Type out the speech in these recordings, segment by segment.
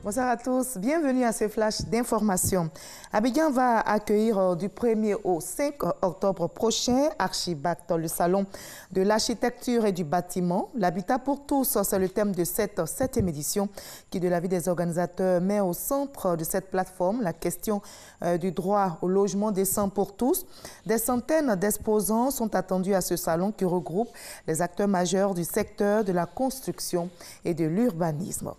Bonsoir à tous, bienvenue à ce flash d'information. Abidjan va accueillir du 1er au 5 octobre prochain Archibact, le salon de l'architecture et du bâtiment. L'habitat pour tous, c'est le thème de cette 7e édition qui, de l'avis des organisateurs, met au centre de cette plateforme la question du droit au logement décent pour tous. Des centaines d'exposants sont attendus à ce salon qui regroupe les acteurs majeurs du secteur de la construction et de l'urbanisme.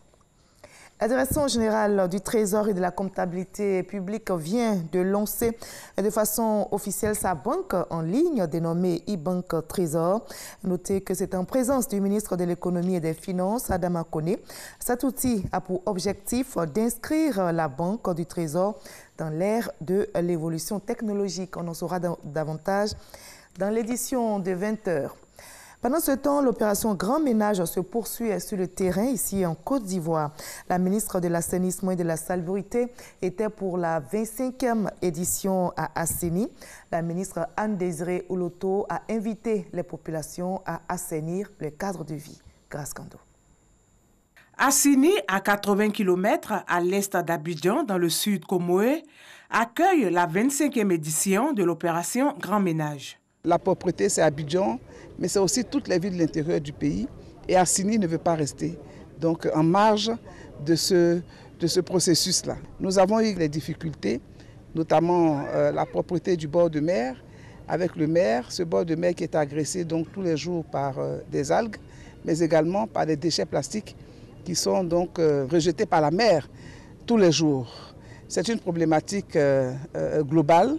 La Direction générale du Trésor et de la comptabilité publique vient de lancer de façon officielle sa banque en ligne dénommée e-Banque Trésor. Notez que c'est en présence du ministre de l'Économie et des Finances, Adama Koné. Cet outil a pour objectif d'inscrire la banque du Trésor dans l'ère de l'évolution technologique. On en saura davantage dans l'édition de 20h. Pendant ce temps, l'opération Grand Ménage se poursuit sur le terrain ici en Côte d'Ivoire. La ministre de l'Assainissement et de la Salubrité était pour la 25e édition à Assini. La ministre Anne-Désirée Oloto a invité les populations à assainir le cadre de vie. Grâce Kando. Assini, à 80 km à l'est d'Abidjan, dans le sud Comoé, accueille la 25e édition de l'opération Grand Ménage. La propreté, c'est Abidjan, mais c'est aussi toutes les villes de l'intérieur du pays. Et Assini ne veut pas rester donc en marge de ce processus-là. Nous avons eu des difficultés, notamment la propreté du bord de mer, avec le maire, ce bord de mer qui est agressé donc tous les jours par des algues, mais également par des déchets plastiques qui sont donc rejetés par la mer tous les jours. C'est une problématique globale.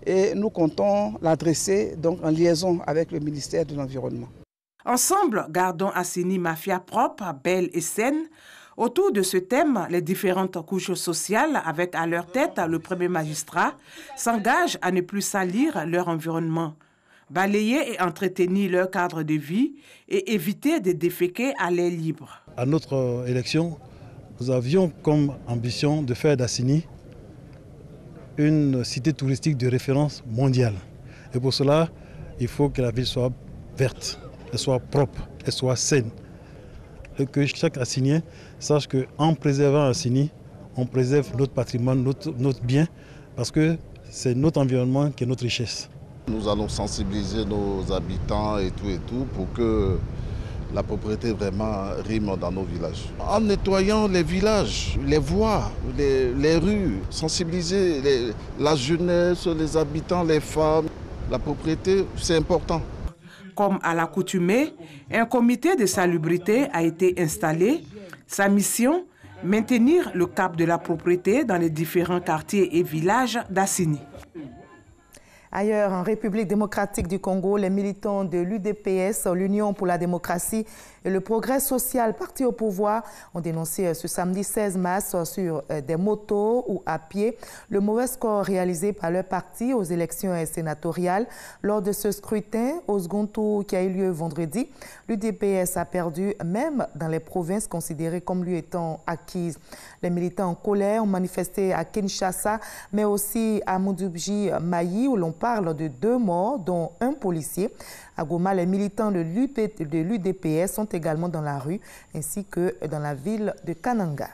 Et nous comptons l'adresser donc en liaison avec le ministère de l'Environnement. Ensemble, gardons Assini Mafia propre, belle et saine. Autour de ce thème, les différentes couches sociales, avec à leur tête le premier magistrat, s'engagent à ne plus salir leur environnement, balayer et entretenir leur cadre de vie et éviter de déféquer à l'air libre. À notre élection, nous avions comme ambition de faire d'Assini une cité touristique de référence mondiale. Et pour cela, il faut que la ville soit verte, elle soit propre, elle soit saine. Et que chaque Assinien sache qu'en préservant Assini, on préserve notre patrimoine, notre bien, parce que c'est notre environnement qui est notre richesse. Nous allons sensibiliser nos habitants et tout pour que la propriété vraiment rime dans nos villages. En nettoyant les villages, les voies, les rues, sensibiliser la jeunesse, les habitants, les femmes. La propriété, c'est important. Comme à l'accoutumée, un comité de salubrité a été installé. Sa mission, maintenir le cap de la propriété dans les différents quartiers et villages d'Assini. Ailleurs, en République démocratique du Congo, les militants de l'UDPS, l'Union pour la démocratie et le progrès social, parti au pouvoir, ont dénoncé ce samedi 16 mars sur des motos ou à pied le mauvais score réalisé par leur parti aux élections sénatoriales. Lors de ce scrutin, au second tour qui a eu lieu vendredi, l'UDPS a perdu même dans les provinces considérées comme lui étant acquises. Les militants en colère ont manifesté à Kinshasa, mais aussi à Moudjoubji Mayi, où l'on parle de 2 morts, dont un policier. À Goma, les militants de l'UDPS sont également dans la rue, ainsi que dans la ville de Kananga.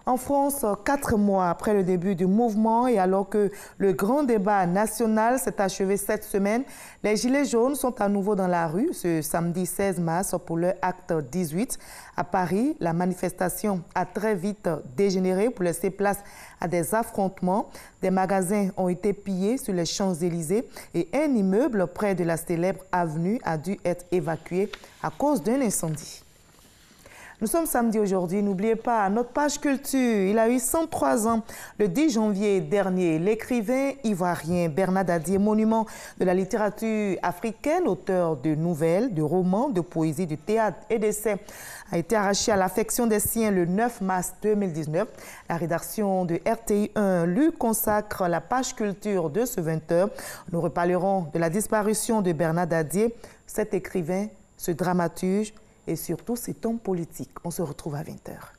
En France, 4 mois après le début du mouvement et alors que le grand débat national s'est achevé cette semaine, les Gilets jaunes sont à nouveau dans la rue ce samedi 16 mars pour leur acte 18. À Paris, la manifestation a très vite dégénéré pour laisser place à des affrontements. Des magasins ont été pillés sur les Champs-Élysées et un immeuble près de la célèbre avenue a dû être évacué à cause d'un incendie. Nous sommes samedi aujourd'hui, n'oubliez pas notre page culture. Il a eu 103 ans le 10 janvier dernier. L'écrivain ivoirien Bernard Dadié, monument de la littérature africaine, auteur de nouvelles, de romans, de poésie, de théâtre et d'essais, a été arraché à l'affection des siens le 9 mars 2019. La rédaction de RTI 1 lui consacre la page culture de ce 20h. Nous reparlerons de la disparition de Bernard Dadié, cet écrivain, ce dramaturge, et surtout cet homme politique. On se retrouve à 20h.